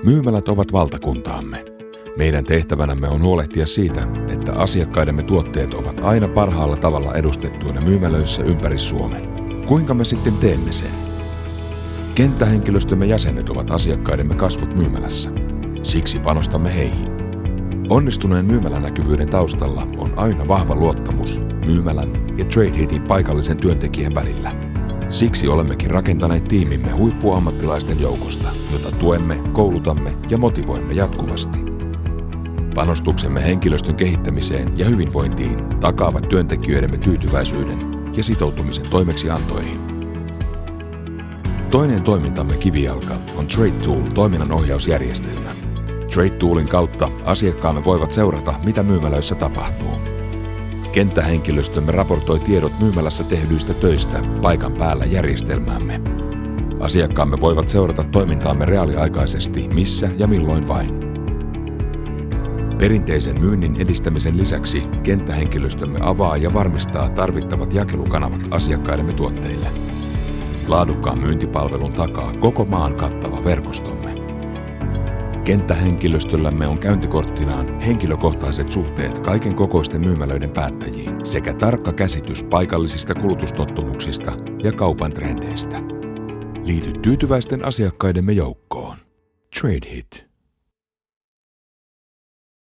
Myymälät ovat valtakuntaamme. Meidän tehtävänämme on huolehtia siitä, että asiakkaidemme tuotteet ovat aina parhaalla tavalla edustettuina myymälöissä ympäri Suomen. Kuinka me sitten teemme sen? Kenttähenkilöstömme jäsenet ovat asiakkaidemme kasvot myymälässä. Siksi panostamme heihin. Onnistuneen myymälänäkyvyyden taustalla on aina vahva luottamus myymälän ja Trade Hitin paikallisen työntekijän välillä. Siksi olemmekin rakentaneet tiimimme huippuammattilaisten joukosta, jota tuemme, koulutamme ja motivoimme jatkuvasti. Panostuksemme henkilöstön kehittämiseen ja hyvinvointiin takaavat työntekijöidemme tyytyväisyyden ja sitoutumisen toimeksiantoihin. Toinen toimintamme kivijalka on Trade Tool toiminnanohjausjärjestelmä. Trade Toolin kautta asiakkaamme voivat seurata, mitä myymälöissä tapahtuu. Kenttähenkilöstömme raportoi tiedot myymälässä tehdyistä töistä paikan päällä järjestelmäämme. Asiakkaamme voivat seurata toimintaamme reaaliaikaisesti missä ja milloin vain. Perinteisen myynnin edistämisen lisäksi kenttähenkilöstömme avaa ja varmistaa tarvittavat jakelukanavat asiakkaidemme tuotteille. Laadukkaan myyntipalvelun takaa koko maan kattava verkostomme. Kenttähenkilöstöllämme on käyntikorttinaan henkilökohtaiset suhteet kaiken kokoisten myymälöiden päättäjiin sekä tarkka käsitys paikallisista kulutustottumuksista ja kaupan trendeistä. Liity tyytyväisten asiakkaidemme joukkoon. Trade Hit.